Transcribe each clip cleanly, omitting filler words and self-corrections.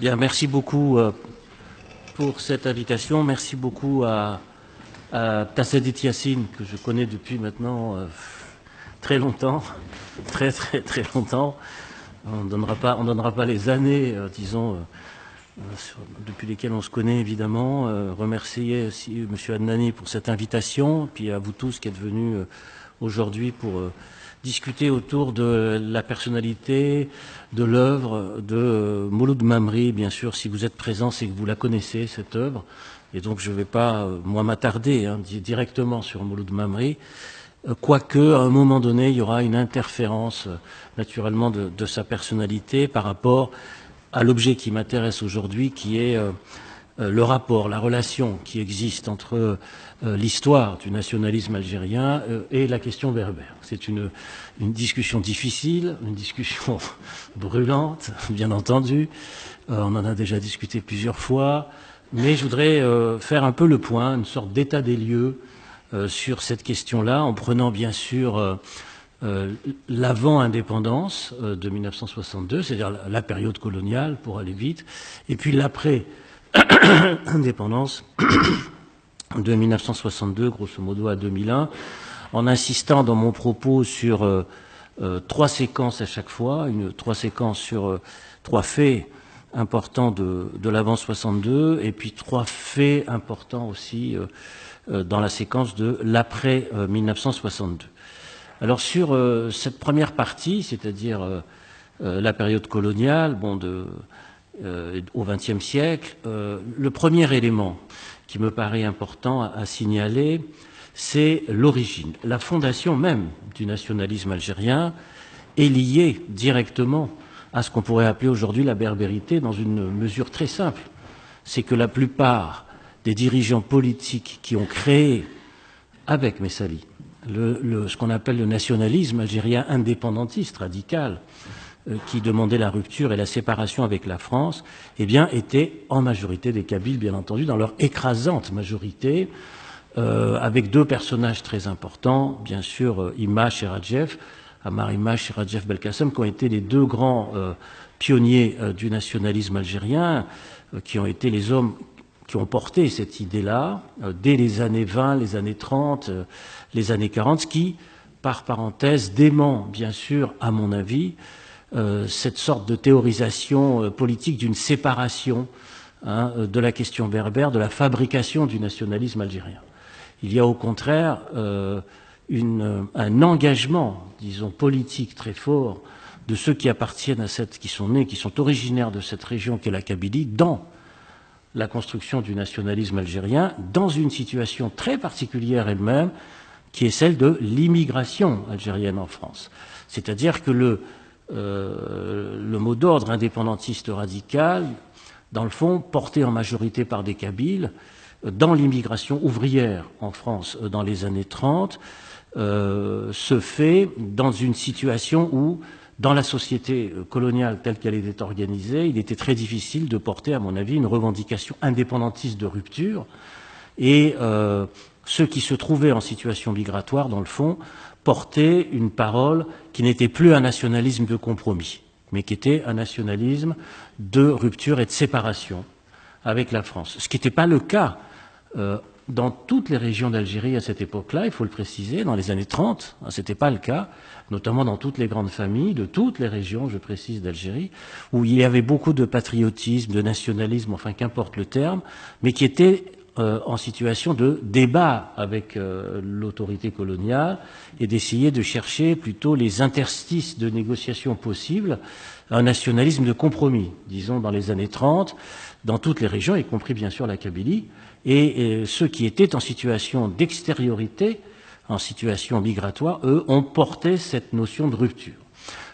Bien, merci beaucoup pour cette invitation. Merci beaucoup à Tassadit Yassine, que je connais depuis maintenant très longtemps, très longtemps. On ne donnera pas les années, depuis lesquelles on se connaît évidemment. Remercier aussi M. Adnani pour cette invitation, puis à vous tous qui êtes venus aujourd'hui pour discuter autour de la personnalité, de l'œuvre de Mouloud Mamri. Bien sûr, si vous êtes présents, c'est que vous la connaissez, cette œuvre. Et donc je ne vais pas, moi, m'attarder directement sur Mouloud Mamri, quoique, à un moment donné, il y aura une interférence, naturellement, de sa personnalité par rapport à l'objet qui m'intéresse aujourd'hui, qui est le rapport, la relation qui existe entre l'histoire du nationalisme algérien et la question berbère. C'est une discussion difficile, une discussion brûlante, bien entendu. On en a déjà discuté plusieurs fois, mais je voudrais faire un peu le point, une sorte d'état des lieux sur cette question-là, en prenant bien sûr l'avant-indépendance de 1962, c'est-à-dire la période coloniale, pour aller vite, et puis l'après-indépendance de 1962, grosso modo à 2001, en insistant dans mon propos sur trois séquences à chaque fois, trois séquences sur trois faits importants de l'avant 62, et puis trois faits importants aussi dans la séquence de l'après 1962. Alors sur cette première partie, c'est-à-dire la période coloniale, au XXe siècle, le premier élément qui me paraît important à signaler, c'est l'origine. La fondation même du nationalisme algérien est liée directement à ce qu'on pourrait appeler aujourd'hui la berbérité dans une mesure très simple. C'est que la plupart des dirigeants politiques qui ont créé, avec Messali, ce qu'on appelle le nationalisme algérien indépendantiste, radical, qui demandait la rupture et la séparation avec la France, eh bien, étaient en majorité des Kabyles, bien entendu, dans leur écrasante majorité, avec deux personnages très importants, bien sûr, Imache et Radjef, Ammar Imache et Radjef Belkacem, qui ont été les deux grands pionniers du nationalisme algérien, qui ont été les hommes qui ont porté cette idée-là dès les années 20, les années 30, les années 40, ce qui, par parenthèse, dément, bien sûr, à mon avis, cette sorte de théorisation politique d'une séparation de la question berbère, de la fabrication du nationalisme algérien. Il y a au contraire un engagement, disons, politique très fort de ceux qui appartiennent à qui sont nés, qui sont originaires de cette région qu'est la Kabylie, dans la construction du nationalisme algérien, dans une situation très particulière elle-même, qui est celle de l'immigration algérienne en France. C'est-à-dire que le mot d'ordre indépendantiste radical, dans le fond, porté en majorité par des Kabyles, dans l'immigration ouvrière en France dans les années 30, se fait dans une situation où, dans la société coloniale telle qu'elle était organisée, il était très difficile de porter, à mon avis, une revendication indépendantiste de rupture. Et ceux qui se trouvaient en situation migratoire, dans le fond, portaient une parole qui n'était plus un nationalisme de compromis, mais qui était un nationalisme de rupture et de séparation avec la France. Ce qui n'était pas le cas dans toutes les régions d'Algérie à cette époque-là, il faut le préciser, dans les années 30, ce n'était pas le cas, notamment dans toutes les grandes familles de toutes les régions, je précise, d'Algérie, où il y avait beaucoup de patriotisme, de nationalisme, enfin qu'importe le terme, mais qui étaient en situation de débat avec l'autorité coloniale et d'essayer de chercher plutôt les interstices de négociations possibles, un nationalisme de compromis, disons dans les années 30, dans toutes les régions, y compris bien sûr la Kabylie, et ceux qui étaient en situation d'extériorité, en situation migratoire, eux, ont porté cette notion de rupture.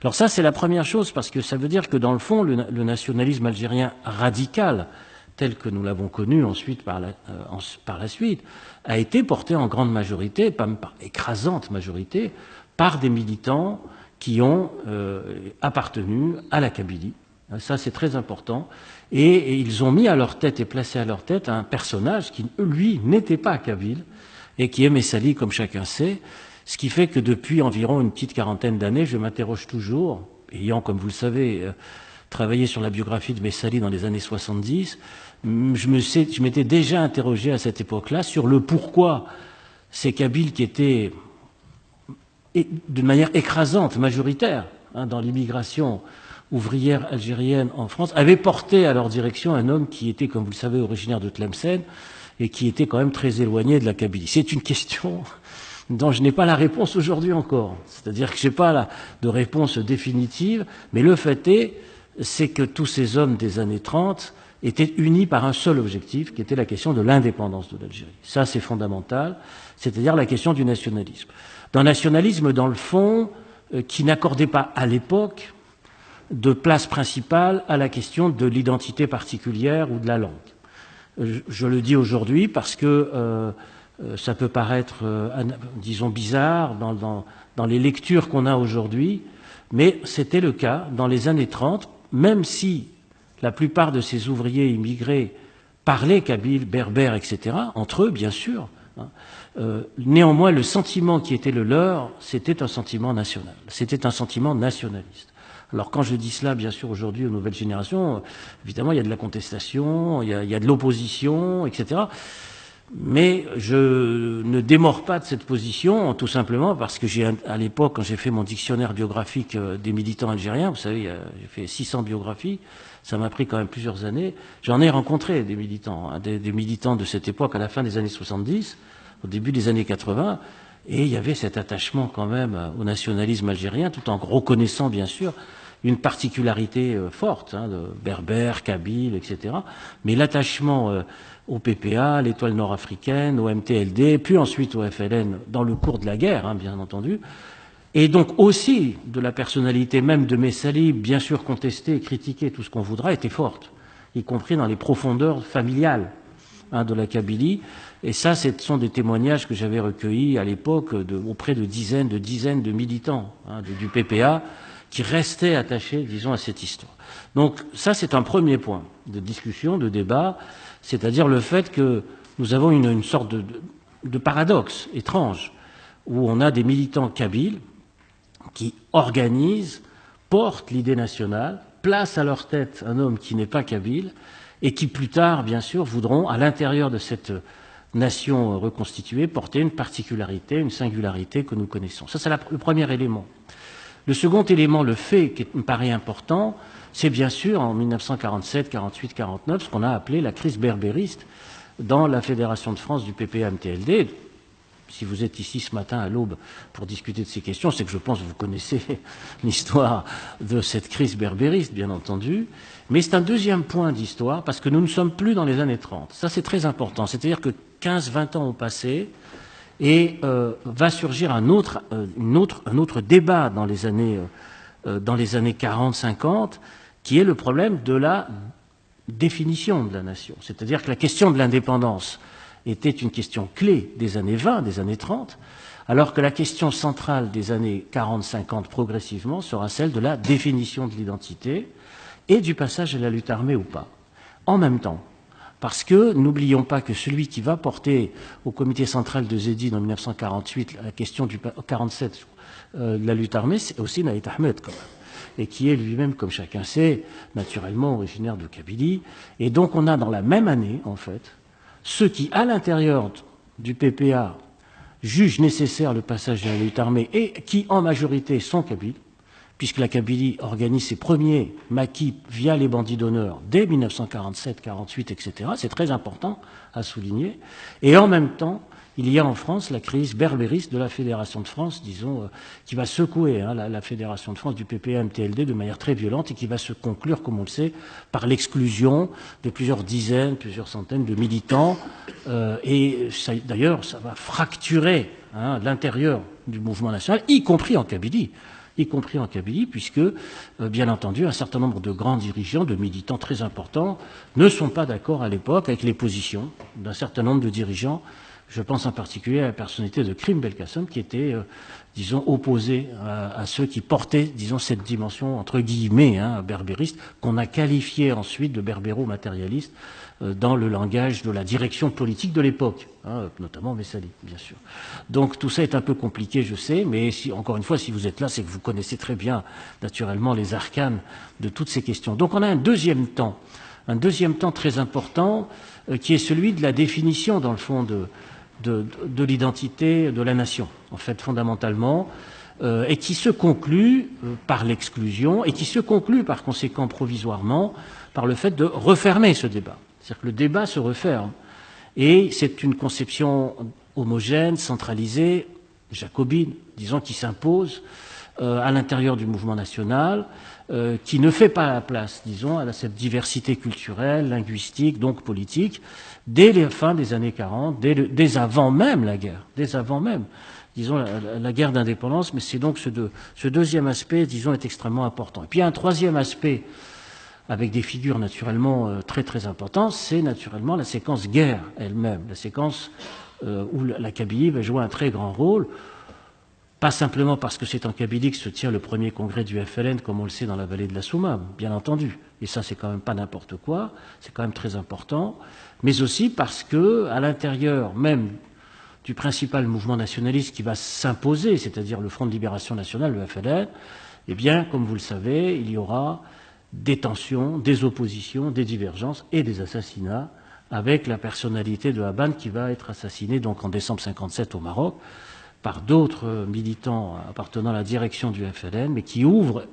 Alors ça, c'est la première chose, parce que ça veut dire que dans le fond, le nationalisme algérien radical, tel que nous l'avons connu ensuite par la suite, a été porté en grande majorité, pas par écrasante majorité, par des militants qui ont appartenu à la Kabylie. Ça, c'est très important. Et ils ont mis à leur tête et placé à leur tête un personnage qui, lui, n'était pas kabyle et qui est Messali, comme chacun sait. Ce qui fait que depuis environ une petite quarantaine d'années, je m'interroge toujours, ayant, comme vous le savez, travaillé sur la biographie de Messali dans les années 70, je m'étais déjà interrogé à cette époque-là sur le pourquoi ces Kabyles qui étaient d'une manière écrasante, majoritaire, dans l'immigration ouvrière algérienne en France, avaient porté à leur direction un homme qui était, comme vous le savez, originaire de Tlemcen et qui était quand même très éloigné de la Kabylie. C'est une question dont je n'ai pas la réponse aujourd'hui encore. C'est-à-dire que je n'ai pas de réponse définitive, mais le fait c'est que tous ces hommes des années 30 étaient unis par un seul objectif, qui était la question de l'indépendance de l'Algérie. Ça, c'est fondamental, c'est-à-dire la question du nationalisme. D'un nationalisme, dans le fond, qui n'accordait pas à l'époque de place principale à la question de l'identité particulière ou de la langue. Je le dis aujourd'hui parce que ça peut paraître, disons, bizarre dans les lectures qu'on a aujourd'hui, mais c'était le cas dans les années 30, même si la plupart de ces ouvriers immigrés parlaient kabyle, berbère, etc., entre eux, bien sûr. Néanmoins, le sentiment qui était le leur, c'était un sentiment national, c'était un sentiment nationaliste. Alors quand je dis cela, bien sûr, aujourd'hui aux nouvelles générations, évidemment, il y a de la contestation, il y a de l'opposition, etc. Mais je ne démords pas de cette position, tout simplement parce que à l'époque, quand j'ai fait mon dictionnaire biographique des militants algériens, vous savez, j'ai fait 600 biographies, ça m'a pris quand même plusieurs années, j'en ai rencontré des militants, des militants de cette époque à la fin des années 70, au début des années 80, et il y avait cet attachement quand même au nationalisme algérien, tout en reconnaissant bien sûr une particularité forte, de berbère, kabyle, etc. Mais l'attachement au PPA, l'étoile nord-africaine, au MTLD, puis ensuite au FLN dans le cours de la guerre, bien entendu, et donc aussi de la personnalité même de Messali, bien sûr contestée, critiquée, tout ce qu'on voudra, était forte, y compris dans les profondeurs familiales de la Kabylie. Et ça, ce sont des témoignages que j'avais recueillis à l'époque auprès de dizaines de militants du PPA qui restaient attachés, disons, à cette histoire. Donc ça, c'est un premier point de discussion, de débat, c'est-à-dire le fait que nous avons une sorte de paradoxe étrange où on a des militants kabyles qui organisent, portent l'idée nationale, placent à leur tête un homme qui n'est pas kabyle et qui plus tard, bien sûr, voudront, à l'intérieur de cette nation reconstituée, porter une particularité, une singularité que nous connaissons. Ça, c'est le premier élément. Le second élément, le fait qui me paraît important, c'est bien sûr en 1947, 48, 49, ce qu'on a appelé la crise berbériste dans la Fédération de France du PPA-MTLD. Si vous êtes ici ce matin à l'aube pour discuter de ces questions, c'est que je pense que vous connaissez l'histoire de cette crise berbériste, bien entendu. Mais c'est un deuxième point d'histoire, parce que nous ne sommes plus dans les années 30. Ça, c'est très important. C'est-à-dire que 15-20 ans ont passé, et va surgir un autre débat dans les années 40-50, qui est le problème de la définition de la nation. C'est-à-dire que la question de l'indépendance était une question clé des années 20, des années 30, alors que la question centrale des années 40-50 progressivement sera celle de la définition de l'identité et du passage à la lutte armée ou pas, en même temps. Parce que n'oublions pas que celui qui va porter au comité central de Zedine en 1948 la question du 47 de la lutte armée, c'est aussi Naït Ahmed quand même, et qui est lui-même, comme chacun sait, naturellement originaire de Kabylie. Et donc on a dans la même année, en fait, ceux qui, à l'intérieur du PPA, jugent nécessaire le passage à la lutte armée et qui, en majorité, sont kabyles, puisque la Kabylie organise ses premiers maquis via les bandits d'honneur dès 1947, 48, etc. C'est très important à souligner. Et en même temps, il y a en France la crise berbériste de la Fédération de France, disons, qui va secouer la Fédération de France du PPA-MTLD de manière très violente et qui va se conclure, comme on le sait, par l'exclusion de plusieurs dizaines, plusieurs centaines de militants. D'ailleurs, ça va fracturer l'intérieur du mouvement national, y compris en Kabylie, puisque, bien entendu, un certain nombre de grands dirigeants, de militants très importants, ne sont pas d'accord à l'époque avec les positions d'un certain nombre de dirigeants Je pense en particulier à la personnalité de Krim Belkacem, qui était, disons, opposé à ceux qui portaient, disons, cette dimension, entre guillemets, berbériste, qu'on a qualifié ensuite de berbéro-matérialiste dans le langage de la direction politique de l'époque, notamment Messali, bien sûr. Donc tout ça est un peu compliqué, je sais, mais encore une fois, si vous êtes là, c'est que vous connaissez très bien, naturellement, les arcanes de toutes ces questions. Donc on a un deuxième temps très important, qui est celui de la définition, dans le fond, de l'identité de la nation, en fait, fondamentalement, et qui se conclut par l'exclusion, et qui se conclut, par conséquent, provisoirement, par le fait de refermer ce débat. C'est-à-dire que le débat se referme. Et c'est une conception homogène, centralisée, jacobine, disons, qui s'impose à l'intérieur du mouvement national, qui ne fait pas la place, disons, à cette diversité culturelle, linguistique, donc politique, dès la fin des années 40, dès avant même la guerre, disons, la guerre d'indépendance, mais c'est donc ce deuxième aspect, disons, est extrêmement important. Et puis il y a un troisième aspect, avec des figures naturellement très très importantes, c'est naturellement la séquence guerre elle-même, la séquence où la Kabylie va jouer un très grand rôle, pas simplement parce que c'est en Kabylie que se tient le premier congrès du FLN, comme on le sait dans la vallée de la Soumam, bien entendu, et ça c'est quand même pas n'importe quoi, c'est quand même très important, mais aussi parce que à l'intérieur même du principal mouvement nationaliste qui va s'imposer, c'est-à-dire le Front de Libération Nationale, le FLN, eh bien, comme vous le savez, il y aura des tensions, des oppositions, des divergences et des assassinats, avec la personnalité de Haban qui va être assassiné donc en décembre 57 au Maroc par d'autres militants appartenant à la direction du FLN, mais qui ouvre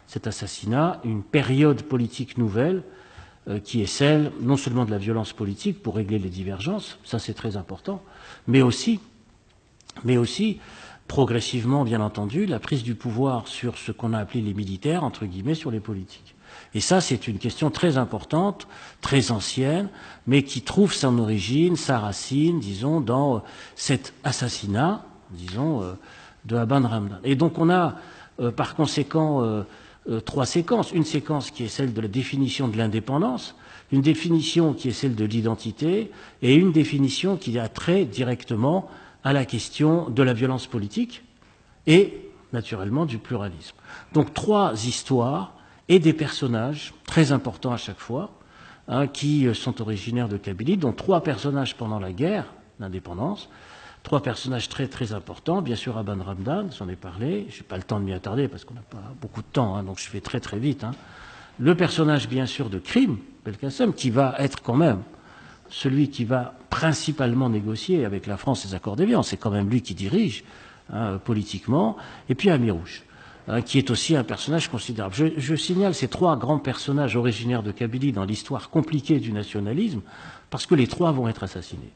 cet assassinat une période politique nouvelle qui est celle non seulement de la violence politique pour régler les divergences, ça c'est très important, mais aussi progressivement, bien entendu, la prise du pouvoir sur ce qu'on a appelé les militaires, entre guillemets, sur les politiques. Et ça, c'est une question très importante, très ancienne, mais qui trouve son origine, sa racine, disons, dans cet assassinat, disons, de Haban Ramdan. Et donc on a, par conséquent, trois séquences. Une séquence qui est celle de la définition de l'indépendance, une définition qui est celle de l'identité, et une définition qui a trait directement à la question de la violence politique et, naturellement, du pluralisme. Donc trois histoires et des personnages très importants à chaque fois, qui sont originaires de Kabylie, dont trois personnages pendant la guerre d'indépendance, trois personnages très très importants, bien sûr Haban Ramdan, j'en ai parlé, je n'ai pas le temps de m'y attarder parce qu'on n'a pas beaucoup de temps, donc je fais très très vite. Le personnage bien sûr de Krim Belkacem, qui va être quand même celui qui va principalement négocier avec la France les accords d'Évian, c'est quand même lui qui dirige politiquement, et puis Amirouche, qui est aussi un personnage considérable. Je signale ces trois grands personnages originaires de Kabylie dans l'histoire compliquée du nationalisme, parce que les trois vont être assassinés.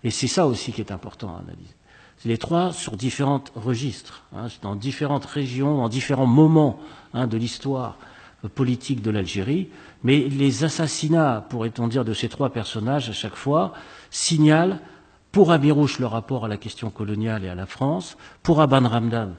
Et c'est ça aussi qui est important à analyser. C'est les trois sur différents registres, dans différentes régions, dans différents moments de l'histoire politique de l'Algérie, mais les assassinats, pourrait-on dire, de ces trois personnages à chaque fois signalent pour Amirouche le rapport à la question coloniale et à la France, pour Haban Ramdan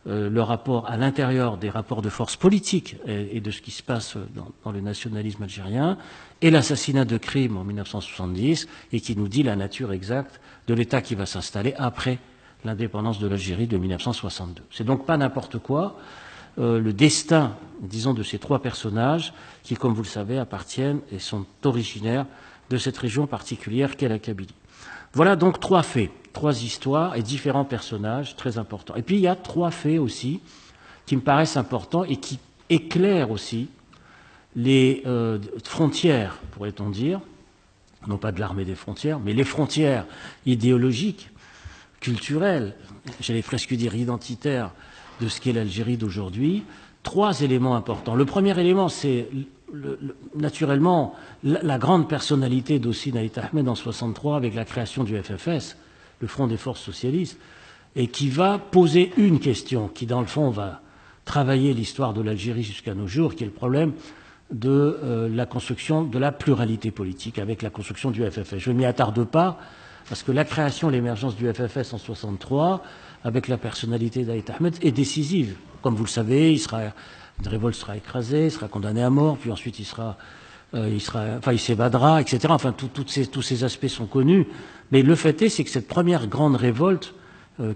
le rapport à l'intérieur des rapports de force politiques et de ce qui se passe dans le nationalisme algérien, et l'assassinat de Krim en 1970, et qui nous dit la nature exacte de l'État qui va s'installer après l'indépendance de l'Algérie de 1962. C'est donc pas n'importe quoi. Le destin, disons, de ces trois personnages qui, comme vous le savez, appartiennent et sont originaires de cette région particulière qu'est la Kabylie. Voilà donc trois faits, trois histoires et différents personnages très importants. Et puis il y a trois faits aussi qui me paraissent importants et qui éclairent aussi les frontières, pourrait-on dire, non pas de l'armée des frontières, mais les frontières idéologiques, culturelles, j'allais presque dire identitaires, de ce qu'est l'Algérie d'aujourd'hui. Trois éléments importants. Le premier élément, c'est naturellement la grande personnalité d'Hossein Ait Ahmed en 1963 avec la création du FFS, le Front des forces socialistes, et qui va poser une question qui, dans le fond, va travailler l'histoire de l'Algérie jusqu'à nos jours, qui est le problème de la construction de la pluralité politique avec la construction du FFS. Je ne m'y attarde pas, parce que la création, l'émergence du FFS en 1963, avec la personnalité d'Ait Ahmed, est décisive. Comme vous le savez, une révolte sera écrasée, il sera condamné à mort, puis ensuite il sera il s'évadera, etc. Enfin, tous ces aspects sont connus. Mais le fait est, c'est que cette première grande révolte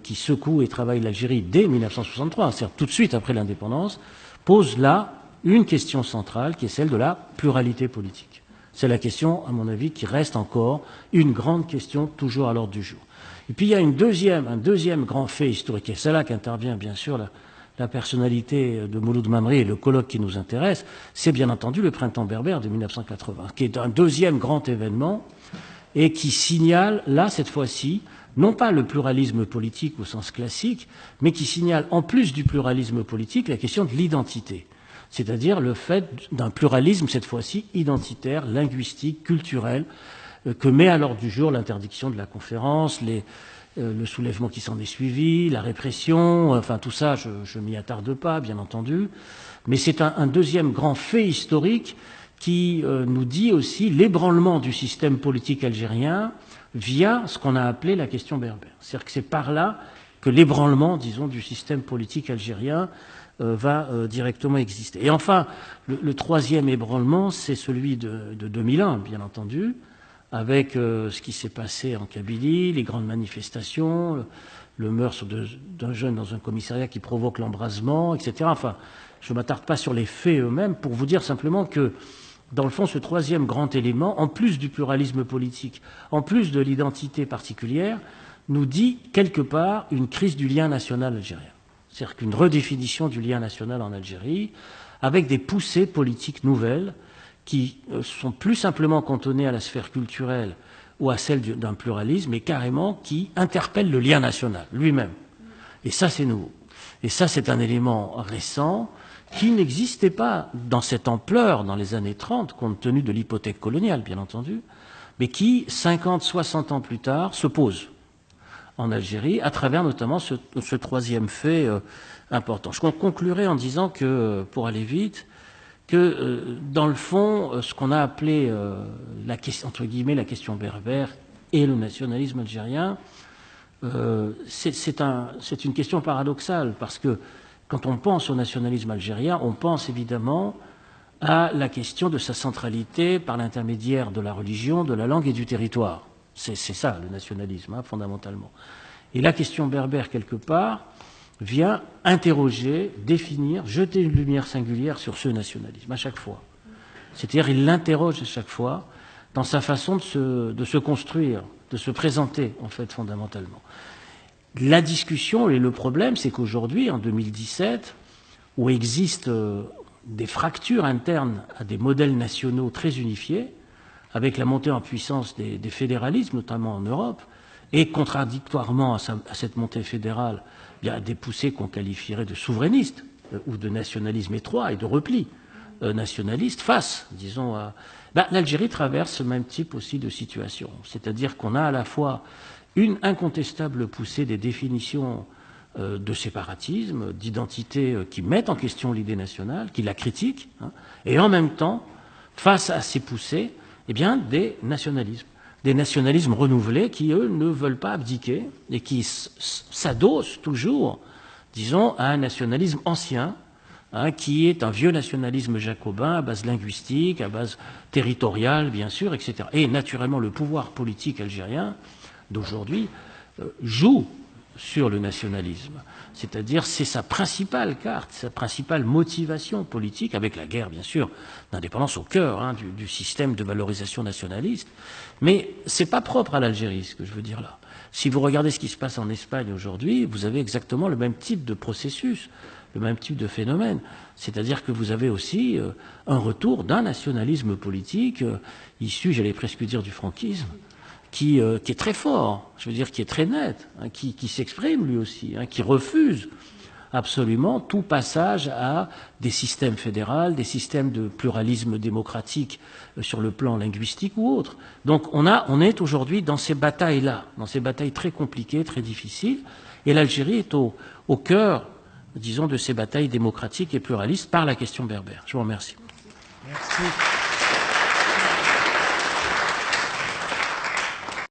qui secoue et travaille l'Algérie dès 1963, c'est-à-dire tout de suite après l'indépendance, pose là une question centrale qui est celle de la pluralité politique. C'est la question, à mon avis, qui reste encore une grande question toujours à l'ordre du jour. Et puis il y a un deuxième grand fait historique, et c'est là qu'intervient bien sûr la personnalité de Mouloud Mamri et le colloque qui nous intéresse, c'est bien entendu le printemps berbère de 1980, qui est un deuxième grand événement et qui signale, là, cette fois-ci, non pas le pluralisme politique au sens classique, mais qui signale, en plus du pluralisme politique, la question de l'identité. C'est-à-dire le fait d'un pluralisme, cette fois-ci, identitaire, linguistique, culturel, que met à l'ordre du jour l'interdiction de la conférence, le soulèvement qui s'en est suivi, la répression, enfin tout ça, je m'y attarde pas, bien entendu. Mais c'est un deuxième grand fait historique qui nous dit aussi l'ébranlement du système politique algérien via ce qu'on a appelé la question berbère. C'est-à-dire que c'est par là que l'ébranlement, disons, du système politique algérien va directement exister. Et enfin, le troisième ébranlement, c'est celui de 2001, bien entendu, avec ce qui s'est passé en Kabylie, les grandes manifestations, le meurtre d'un jeune dans un commissariat qui provoque l'embrasement, etc. Enfin, je ne m'attarde pas sur les faits eux-mêmes pour vous dire simplement que, dans le fond, ce troisième grand élément, en plus du pluralisme politique, en plus de l'identité particulière, nous dit quelque part une crise du lien national algérien. C'est-à-dire qu'une redéfinition du lien national en Algérie, avec des poussées politiques nouvelles qui sont plus simplement cantonnées à la sphère culturelle ou à celle d'un pluralisme, mais carrément qui interpellent le lien national lui-même. Et ça, c'est nouveau. Et ça, c'est un élément récent qui n'existait pas dans cette ampleur dans les années 30, compte tenu de l'hypothèque coloniale, bien entendu, mais qui, 50, 60 ans plus tard, se pose en Algérie, à travers notamment ce troisième fait important. Je conclurai en disant que, pour aller vite, que dans le fond, ce qu'on a appelé la question, entre guillemets, la question berbère et le nationalisme algérien, c'est une question paradoxale, parce que quand on pense au nationalisme algérien, on pense évidemment à la question de sa centralité par l'intermédiaire de la religion, de la langue et du territoire. C'est ça, le nationalisme, hein, fondamentalement. Et la question berbère, quelque part, vient interroger, définir, jeter une lumière singulière sur ce nationalisme, à chaque fois. C'est-à-dire, il l'interroge à chaque fois dans sa façon de se construire, de se présenter, en fait, fondamentalement. La discussion et le problème, c'est qu'aujourd'hui, en 2017, où existent des fractures internes à des modèles nationaux très unifiés, avec la montée en puissance des fédéralismes, notamment en Europe, et contradictoirement à cette montée fédérale, il y a des poussées qu'on qualifierait de souverainistes ou de nationalisme étroit et de repli nationaliste face, disons, à... l'Algérie traverse ce même type aussi de situation. C'est-à-dire qu'on a à la fois une incontestable poussée des définitions de séparatisme, d'identité qui mettent en question l'idée nationale, qui la critiquent, hein, et en même temps, face à ces poussées, eh bien, des nationalismes renouvelés qui, eux, ne veulent pas abdiquer et qui s'adossent toujours, disons, à un nationalisme ancien, hein, qui est un vieux nationalisme jacobin à base linguistique, à base territoriale, bien sûr, etc. Et naturellement, le pouvoir politique algérien d'aujourd'hui joue sur le nationalisme. C'est-à-dire, c'est sa principale carte, sa principale motivation politique, avec la guerre, bien sûr, d'indépendance au cœur, hein, du système de valorisation nationaliste. Mais c'est pas propre à l'Algérie, ce que je veux dire là. Si vous regardez ce qui se passe en Espagne aujourd'hui, vous avez exactement le même type de processus, le même type de phénomène. C'est-à-dire que vous avez aussi un retour d'un nationalisme politique issu, j'allais presque dire, du franquisme, qui est très fort, je veux dire, qui est très net, hein, qui s'exprime lui aussi, hein, qui refuse absolument tout passage à des systèmes fédéraux, des systèmes de pluralisme démocratique sur le plan linguistique ou autre. Donc on est aujourd'hui dans ces batailles-là, dans ces batailles très compliquées, très difficiles, et l'Algérie est au cœur, disons, de ces batailles démocratiques et pluralistes par la question berbère. Je vous remercie. Merci.